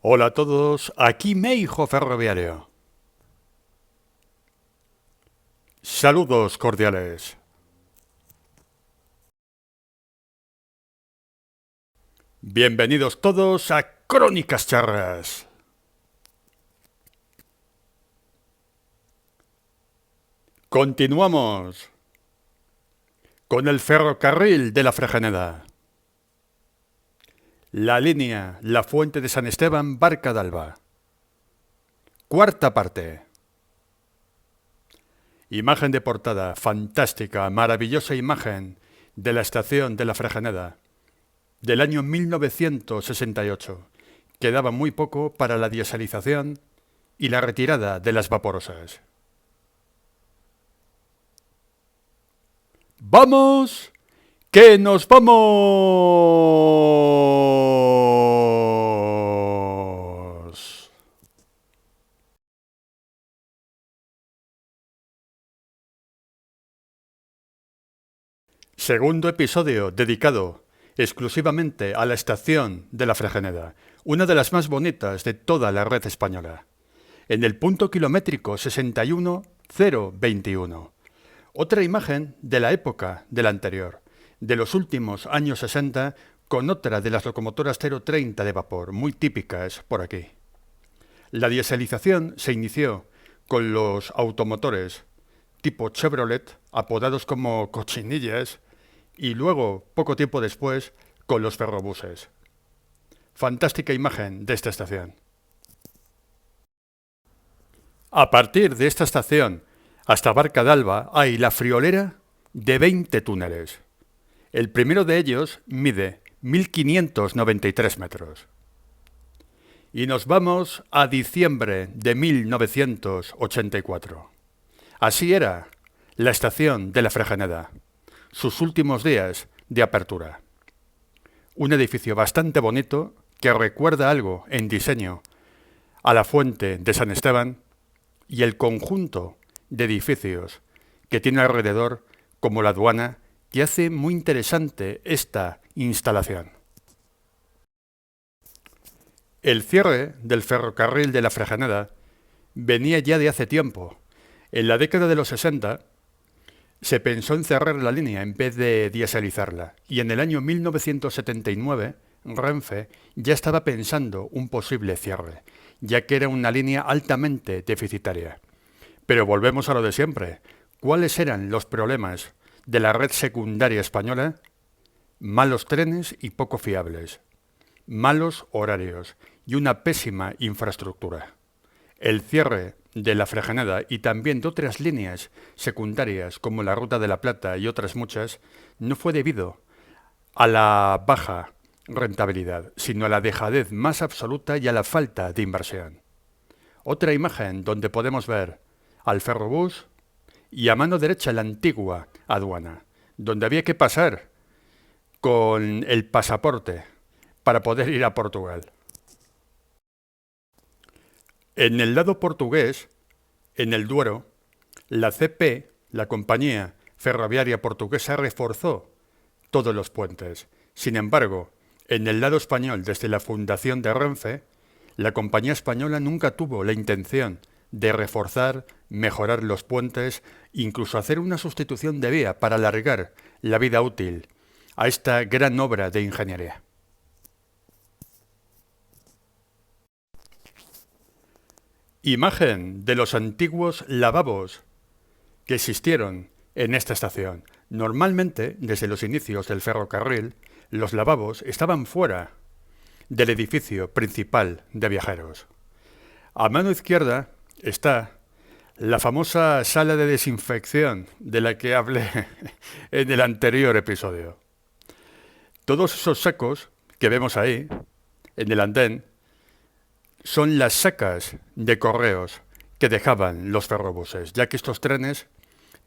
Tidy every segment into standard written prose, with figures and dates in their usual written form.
Hola a todos, aquí Meijo Ferroviario. Saludos cordiales. Bienvenidos todos a Crónicas Charras. Continuamos con el ferrocarril de la Fregeneda. La línea La Fuente de San Esteban, Barca d'Alba. Cuarta parte. Imagen de portada, fantástica, maravillosa imagen de la estación de la Fregeneda, del año 1968. Quedaba muy poco para la dieselización y la retirada de las vaporosas. ¡Vamos! ¡Que nos vamos! Segundo episodio dedicado exclusivamente a la estación de la Fregeneda, una de las más bonitas de toda la red española. En el punto kilométrico 61021. Otra imagen de la época de la anterior, de los últimos años 60, con otra de las locomotoras 030 de vapor, muy típicas por aquí. La dieselización se inició con los automotores tipo Chevrolet, apodados como cochinillas, y luego, poco tiempo después, con los ferrobuses. Fantástica imagen de esta estación. A partir de esta estación hasta Barca d'Alba hay la friolera de 20 túneles. El primero de ellos mide 1593 metros. Y nos vamos a diciembre de 1984. Así era la estación de la Fregeneda, sus últimos días de apertura. Un edificio bastante bonito que recuerda algo en diseño a la Fuente de San Esteban y el conjunto de edificios que tiene alrededor, como la aduana, que hace muy interesante esta instalación. El cierre del ferrocarril de la Fregeneda venía ya de hace tiempo. En la década de los 60 se pensó en cerrar la línea en vez de dieselizarla, y en el año 1979 Renfe ya estaba pensando un posible cierre, ya que era una línea altamente deficitaria. Pero volvemos a lo de siempre. ¿Cuáles eran los problemas de la red secundaria española? Malos trenes y poco fiables, malos horarios y una pésima infraestructura. El cierre de la Fregeneda y también de otras líneas secundarias como la Ruta de la Plata y otras muchas no fue debido a la baja rentabilidad, sino a la dejadez más absoluta y a la falta de inversión. Otra imagen donde podemos ver al ferrobús y a mano derecha la antigua aduana, donde había que pasar con el pasaporte para poder ir a Portugal. En el lado portugués, en el Duero, la CP, la compañía ferroviaria portuguesa, reforzó todos los puentes. Sin embargo, en el lado español, desde la fundación de Renfe, la compañía española nunca tuvo la intención de reforzar, mejorar los puentes, incluso hacer una sustitución de vía para alargar la vida útil a esta gran obra de ingeniería. Imagen de los antiguos lavabos que existieron en esta estación. Normalmente, desde los inicios del ferrocarril, los lavabos estaban fuera del edificio principal de viajeros. A mano izquierda está la famosa sala de desinfección de la que hablé en el anterior episodio. Todos esos sacos que vemos ahí, en el andén, son las sacas de correos que dejaban los ferrobuses, ya que estos trenes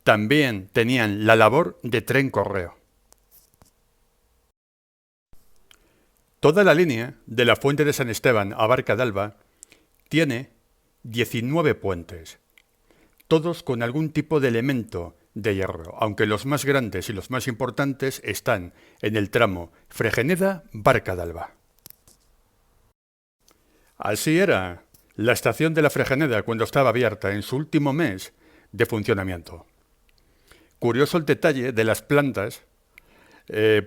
también tenían la labor de tren correo. Toda la línea de la Fuente de San Esteban a Barca d'Alba tiene 19 puentes, todos con algún tipo de elemento de hierro, aunque los más grandes y los más importantes están en el tramo Fregeneda-Barca d'Alba. Así era la estación de la Fregeneda cuando estaba abierta en su último mes de funcionamiento. Curioso el detalle de las plantas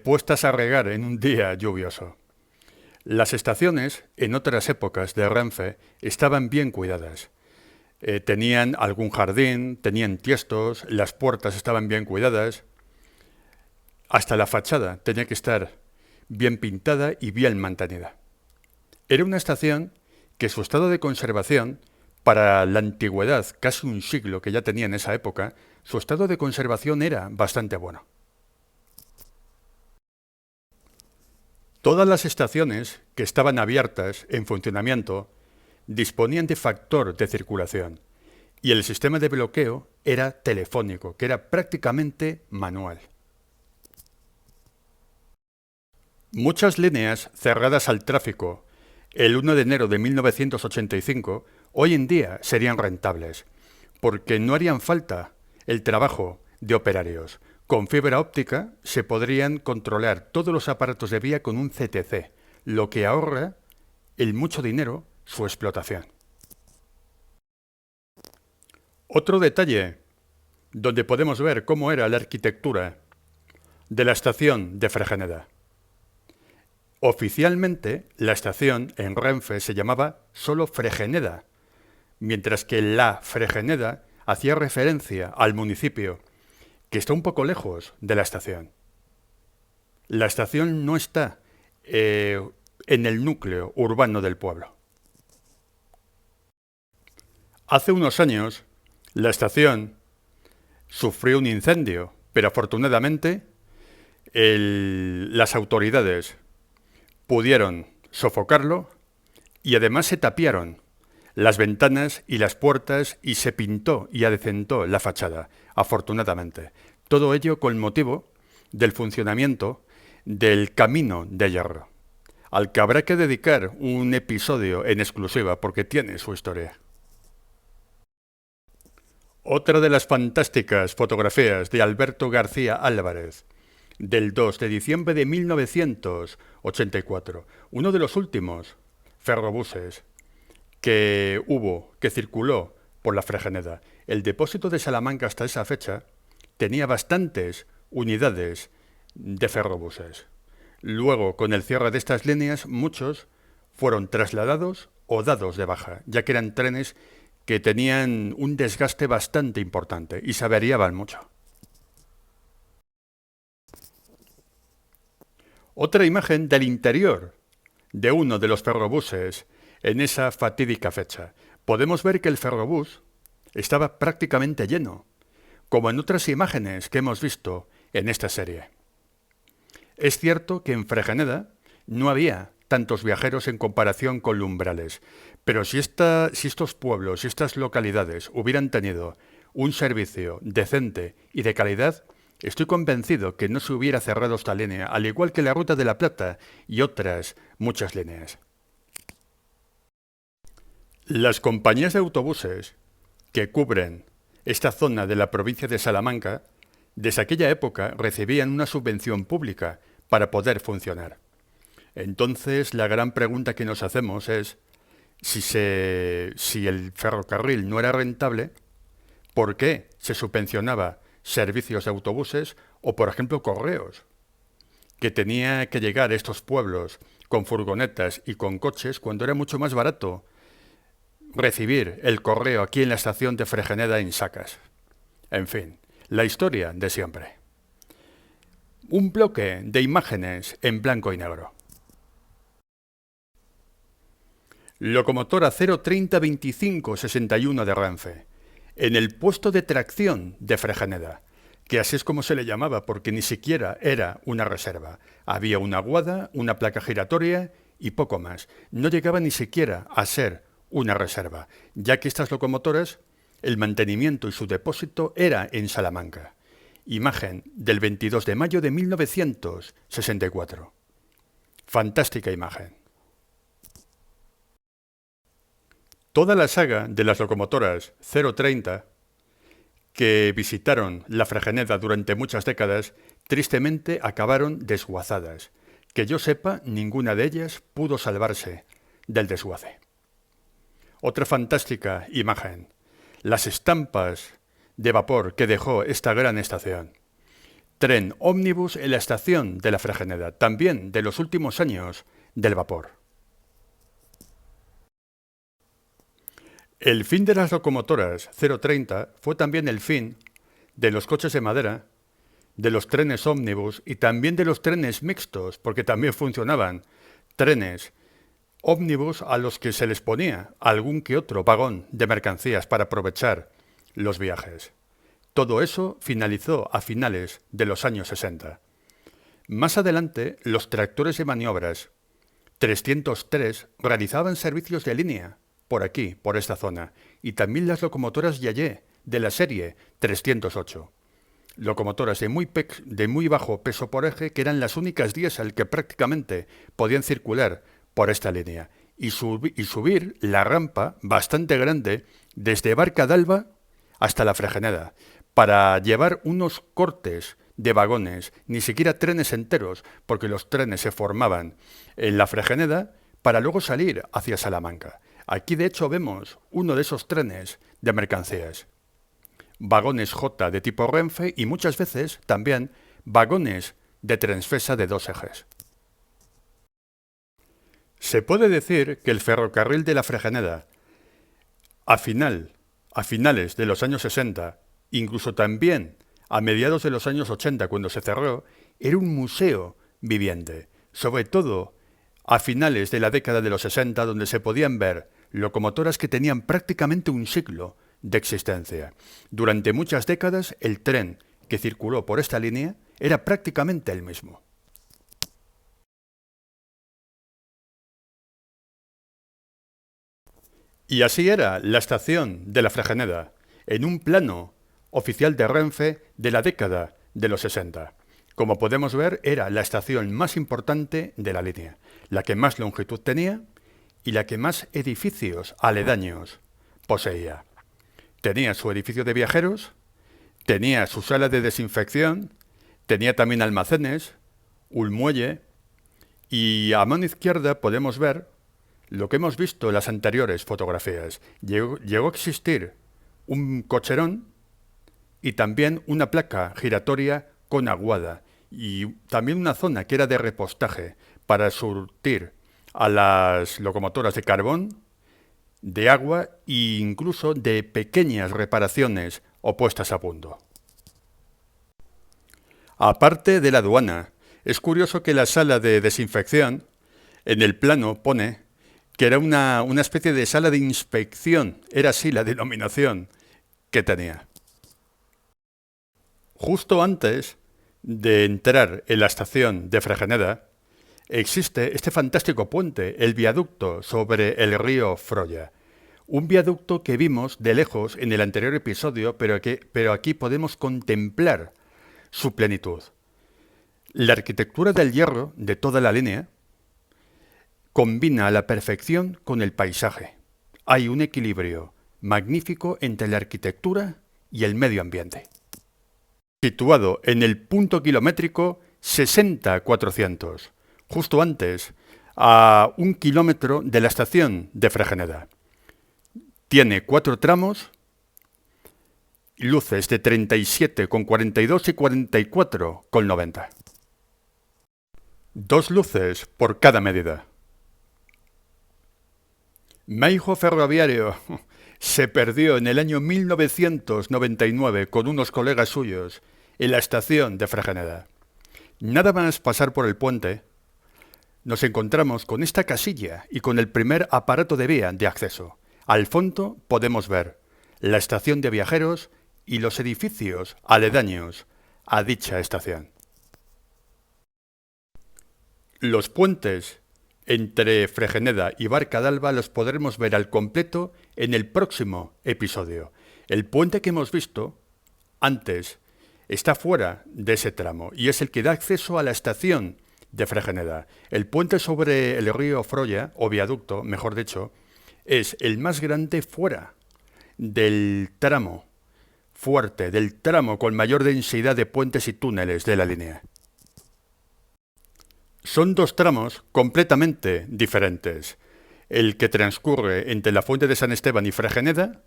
puestas a regar en un día lluvioso. Las estaciones, en otras épocas de Renfe, estaban bien cuidadas. Tenían algún jardín, tenían tiestos, las puertas estaban bien cuidadas. Hasta la fachada tenía que estar bien pintada y bien mantenida. Era una estación que su estado de conservación, para la antigüedad, casi un siglo que ya tenía en esa época, su estado de conservación era bastante bueno. Todas las estaciones que estaban abiertas en funcionamiento disponían de factor de circulación y el sistema de bloqueo era telefónico, que era prácticamente manual. Muchas líneas cerradas al tráfico el 1 de enero de 1985 hoy en día serían rentables, porque no harían falta el trabajo de operarios. Con fibra óptica se podrían controlar todos los aparatos de vía con un CTC, lo que ahorra el mucho dinero su explotación. Otro detalle donde podemos ver cómo era la arquitectura de la estación de Fregeneda. Oficialmente, la estación en Renfe se llamaba solo Fregeneda, mientras que la Fregeneda hacía referencia al municipio, que está un poco lejos de la estación. La estación no está en el núcleo urbano del pueblo. Hace unos años, la estación sufrió un incendio, pero afortunadamente las autoridades pudieron sofocarlo y además se tapiaron las ventanas y las puertas y se pintó y adecentó la fachada, afortunadamente. Todo ello con motivo del funcionamiento del Camino de Hierro, al que habrá que dedicar un episodio en exclusiva porque tiene su historia. Otra de las fantásticas fotografías de Alberto García Álvarez, del 2 de diciembre de 1984, uno de los últimos ferrobuses que circuló por la Fregeneda. El depósito de Salamanca hasta esa fecha tenía bastantes unidades de ferrobuses. Luego, con el cierre de estas líneas, muchos fueron trasladados o dados de baja, ya que eran trenes que tenían un desgaste bastante importante y se averiaban mucho. Otra imagen del interior de uno de los ferrobuses en esa fatídica fecha. Podemos ver que el ferrobús estaba prácticamente lleno, como en otras imágenes que hemos visto en esta serie. Es cierto que en Fregeneda no había tantos viajeros en comparación con Lumbrales, pero si estos pueblos y estas localidades hubieran tenido un servicio decente y de calidad, estoy convencido que no se hubiera cerrado esta línea, al igual que la Ruta de la Plata y otras muchas líneas. Las compañías de autobuses que cubren esta zona de la provincia de Salamanca, desde aquella época recibían una subvención pública para poder funcionar. Entonces, la gran pregunta que nos hacemos es, si el ferrocarril no era rentable, ¿por qué se subvencionaba servicios de autobuses o, por ejemplo, correos? Que tenía que llegar a estos pueblos con furgonetas y con coches cuando era mucho más barato recibir el correo aquí en la estación de Fregeneda en Sacas. En fin, la historia de siempre. Un bloque de imágenes en blanco y negro. Locomotora 0302561 de Renfe, en el puesto de tracción de Fregeneda, que así es como se le llamaba porque ni siquiera era una reserva. Había una aguada, una placa giratoria y poco más. No llegaba ni siquiera a ser una reserva, ya que estas locomotoras, el mantenimiento y su depósito era en Salamanca. Imagen del 22 de mayo de 1964. Fantástica imagen. Toda la saga de las locomotoras 030 que visitaron la Fregeneda durante muchas décadas, tristemente acabaron desguazadas. Que yo sepa, ninguna de ellas pudo salvarse del desguace. Otra fantástica imagen. Las estampas de vapor que dejó esta gran estación. Tren ómnibus en la estación de la Fregeneda, también de los últimos años del vapor. El fin de las locomotoras 030 fue también el fin de los coches de madera, de los trenes ómnibus y también de los trenes mixtos, porque también funcionaban trenes ómnibus a los que se les ponía algún que otro vagón de mercancías para aprovechar los viajes. Todo eso finalizó a finales de los años 60. Más adelante, los tractores de maniobras 303 realizaban servicios de línea por aquí, por esta zona, y también las locomotoras Yayé de la serie 308. Locomotoras de muy bajo peso por eje que eran las únicas diésel que prácticamente podían circular por esta línea y subir la rampa bastante grande desde Barca d'Alba hasta la Fregeneda para llevar unos cortes de vagones, ni siquiera trenes enteros, porque los trenes se formaban en la Fregeneda para luego salir hacia Salamanca. Aquí de hecho vemos uno de esos trenes de mercancías. Vagones J de tipo Renfe y muchas veces también vagones de Transfesa de 2 ejes. Se puede decir que el ferrocarril de la Fregeneda, a finales de los años 60, incluso también a mediados de los años 80 cuando se cerró, era un museo viviente, sobre todo a finales de la década de los 60, donde se podían ver locomotoras que tenían prácticamente un siglo de existencia. Durante muchas décadas, el tren que circuló por esta línea era prácticamente el mismo. Y así era la estación de la Fregeneda, en un plano oficial de Renfe de la década de los 60. Como podemos ver, era la estación más importante de la línea, la que más longitud tenía y la que más edificios aledaños poseía. Tenía su edificio de viajeros, tenía su sala de desinfección, tenía también almacenes, un muelle y a mano izquierda podemos ver lo que hemos visto en las anteriores fotografías. Llegó a existir un cocherón y también una placa giratoria con aguada y también una zona que era de repostaje para surtir a las locomotoras de carbón, de agua e incluso de pequeñas reparaciones o puestas a punto. Aparte de la aduana, es curioso que la sala de desinfección en el plano pone que era una especie de sala de inspección, era así la denominación que tenía. Justo antes de entrar en la estación de Fregeneda, existe este fantástico puente, el viaducto sobre el río Froya. Un viaducto que vimos de lejos en el anterior episodio, pero aquí podemos contemplar su plenitud. La arquitectura del hierro de toda la línea combina a la perfección con el paisaje. Hay un equilibrio magnífico entre la arquitectura y el medio ambiente. Situado en el punto kilométrico 60-400, justo antes, a 1 kilómetro de la estación de Fregeneda. Tiene 4 tramos, luces de 37,42 y 44,90. 2 luces por cada medida. Mi hijo ferroviario se perdió en el año 1999 con unos colegas suyos en la estación de Fregeneda. Nada más pasar por el puente, nos encontramos con esta casilla y con el primer aparato de vía de acceso. Al fondo podemos ver la estación de viajeros y los edificios aledaños a dicha estación. Los puentes entre Fregeneda y Barca d'Alba los podremos ver al completo en el próximo episodio. El puente que hemos visto antes está fuera de ese tramo y es el que da acceso a la estación de Fregeneda. El puente sobre el río Froya, o viaducto, mejor dicho, es el más grande fuera del tramo fuerte, del tramo con mayor densidad de puentes y túneles de la línea. Son 2 tramos completamente diferentes. el que transcurre entre la Fuente de San Esteban y Fregeneda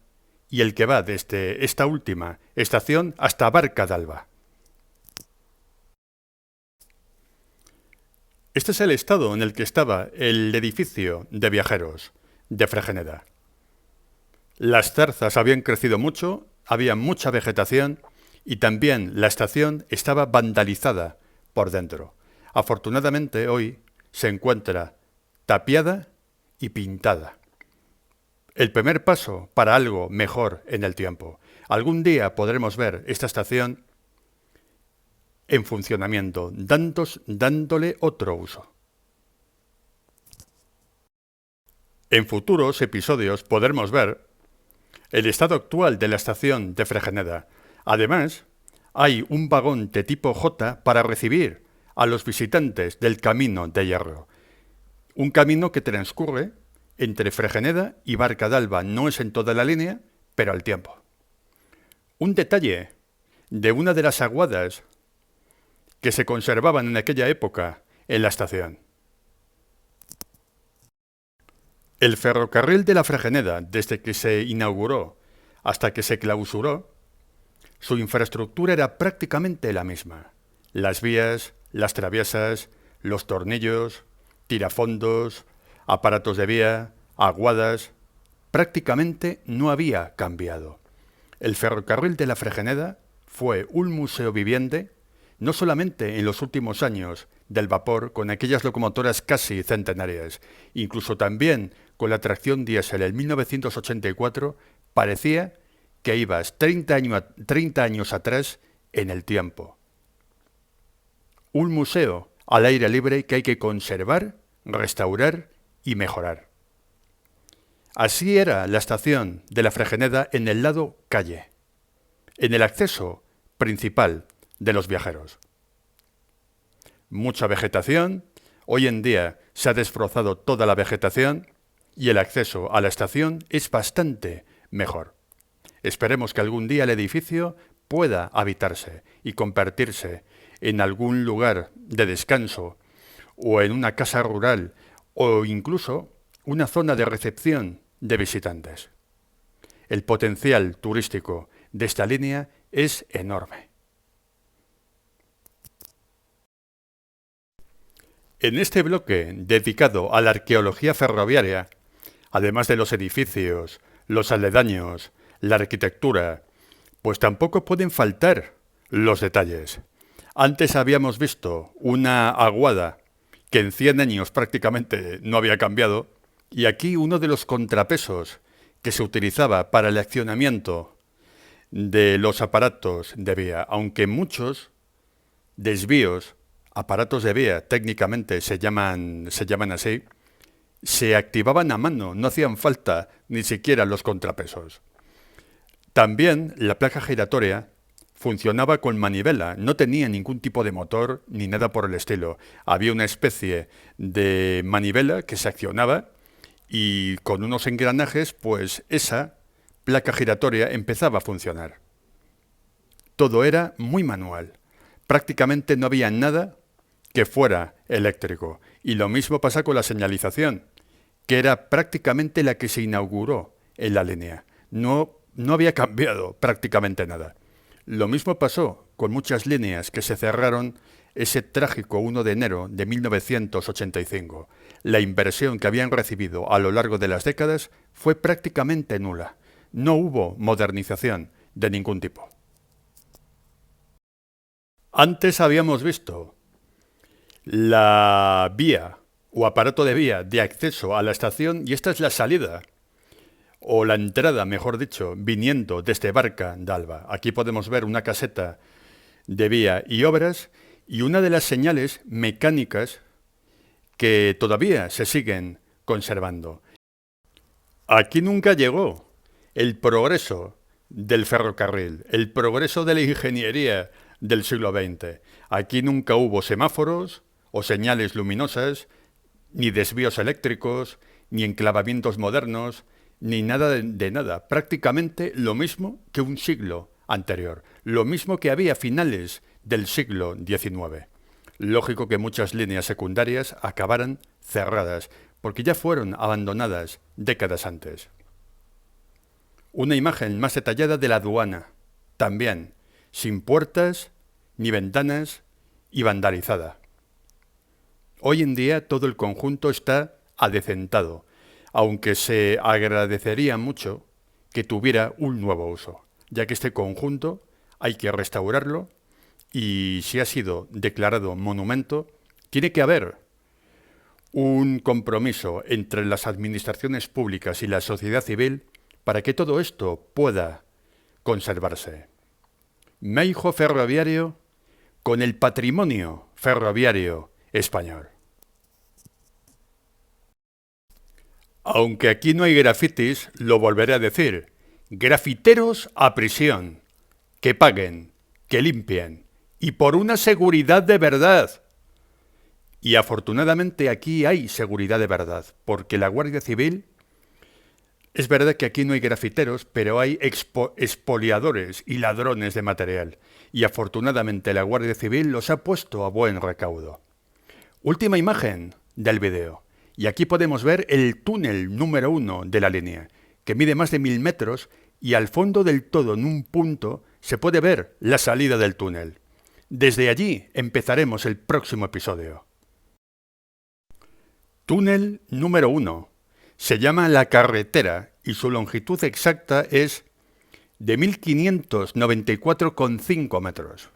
y el que va desde esta última estación hasta Barca d'Alba. Este es el estado en el que estaba el edificio de viajeros de Fregeneda. Las zarzas habían crecido mucho, había mucha vegetación y también la estación estaba vandalizada por dentro. Afortunadamente hoy se encuentra tapiada y pintada. El primer paso para algo mejor en el tiempo. Algún día podremos ver esta estación en funcionamiento, dándole otro uso. En futuros episodios podremos ver el estado actual de la estación de Fregeneda. Además, hay un vagón de tipo J para recibir a los visitantes del Camino de Hierro. Un camino que transcurre entre Fregeneda y Barca d'Alba. No es en toda la línea, pero al tiempo. Un detalle de una de las aguadas que se conservaban en aquella época en la estación. El ferrocarril de la Fregeneda, desde que se inauguró hasta que se clausuró, su infraestructura era prácticamente la misma. Las vías, las traviesas, los tornillos, tirafondos, aparatos de vía, aguadas, prácticamente no había cambiado. El ferrocarril de la Fregeneda fue un museo viviente, no solamente en los últimos años del vapor con aquellas locomotoras casi centenarias, incluso también con la tracción diésel en 1984, parecía que ibas 30 años atrás en el tiempo. Un museo al aire libre que hay que conservar, restaurar y mejorar. Así era la estación de la Fregeneda en el lado calle, en el acceso principal de los viajeros. Mucha vegetación, hoy en día se ha desbrozado toda la vegetación y el acceso a la estación es bastante mejor. Esperemos que algún día el edificio pueda habitarse y convertirse en algún lugar de descanso o en una casa rural o incluso una zona de recepción de visitantes. El potencial turístico de esta línea es enorme. En este bloque dedicado a la arqueología ferroviaria, además de los edificios, los aledaños, la arquitectura, pues tampoco pueden faltar los detalles. Antes habíamos visto una aguada que en 100 años prácticamente no había cambiado, y aquí uno de los contrapesos que se utilizaba para el accionamiento de los aparatos de vía, aunque muchos desvíos, aparatos de vía técnicamente se llaman así, se activaban a mano, no hacían falta ni siquiera los contrapesos. También la placa giratoria funcionaba con manivela, no tenía ningún tipo de motor ni nada por el estilo. Había una especie de manivela que se accionaba y con unos engranajes, pues esa placa giratoria empezaba a funcionar. Todo era muy manual. Prácticamente no había nada que fuera eléctrico. Y lo mismo pasa con la señalización, que era prácticamente la que se inauguró en la línea. No había cambiado prácticamente nada. Lo mismo pasó con muchas líneas que se cerraron ese trágico 1 de enero de 1985. La inversión que habían recibido a lo largo de las décadas fue prácticamente nula. No hubo modernización de ningún tipo. Antes habíamos visto la vía o aparato de vía de acceso a la estación y esta es la salida, o la entrada, mejor dicho, viniendo desde Barca d'Alba. Aquí podemos ver una caseta de vía y obras y una de las señales mecánicas que todavía se siguen conservando. Aquí nunca llegó el progreso del ferrocarril, el progreso de la ingeniería del siglo XX. Aquí nunca hubo semáforos o señales luminosas, ni desvíos eléctricos, ni enclavamientos modernos, ni nada de nada. Prácticamente lo mismo que un siglo anterior, lo mismo que había a finales del siglo XIX. Lógico que muchas líneas secundarias acabaran cerradas, porque ya fueron abandonadas décadas antes. Una imagen más detallada de la aduana, también, sin puertas ni ventanas y vandalizada. Hoy en día todo el conjunto está adecentado, aunque se agradecería mucho que tuviera un nuevo uso, ya que este conjunto hay que restaurarlo y si ha sido declarado monumento, tiene que haber un compromiso entre las administraciones públicas y la sociedad civil para que todo esto pueda conservarse. Meijo ferroviario con el patrimonio ferroviario español. Aunque aquí no hay grafitis, lo volveré a decir. Grafiteros a prisión. Que paguen, que limpien. Y por una seguridad de verdad. Y afortunadamente aquí hay seguridad de verdad, porque la Guardia Civil, es verdad que aquí no hay grafiteros, pero hay expoliadores y ladrones de material. Y afortunadamente la Guardia Civil los ha puesto a buen recaudo. Última imagen del video. Y aquí podemos ver el túnel número 1 de la línea, que mide más de 1000 metros y al fondo del todo, en un punto, se puede ver la salida del túnel. Desde allí empezaremos el próximo episodio. Túnel número 1. Se llama La Carretera y su longitud exacta es de 1594,5 metros.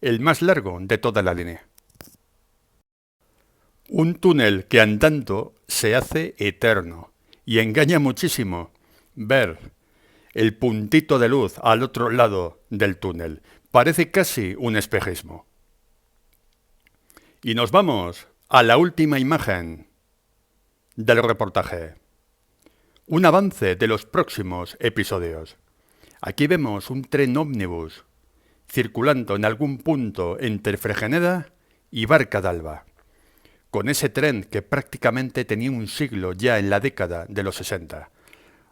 El más largo de toda la línea. Un túnel que andando se hace eterno y engaña muchísimo ver el puntito de luz al otro lado del túnel. Parece casi un espejismo. Y nos vamos a la última imagen del reportaje. Un avance de los próximos episodios. Aquí vemos un tren ómnibus circulando en algún punto entre Fregeneda y Barca d'Alba, con ese tren que prácticamente tenía un siglo ya en la década de los 60.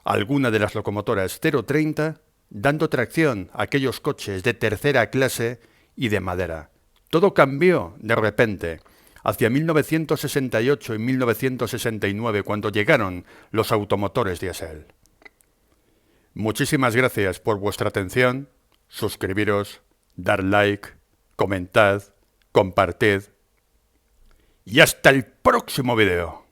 Alguna de las locomotoras 030 dando tracción a aquellos coches de tercera clase y de madera. Todo cambió de repente hacia 1968 y 1969 cuando llegaron los automotores diésel. Muchísimas gracias por vuestra atención, suscribiros, dar like, comentad, compartid. Y hasta el próximo video.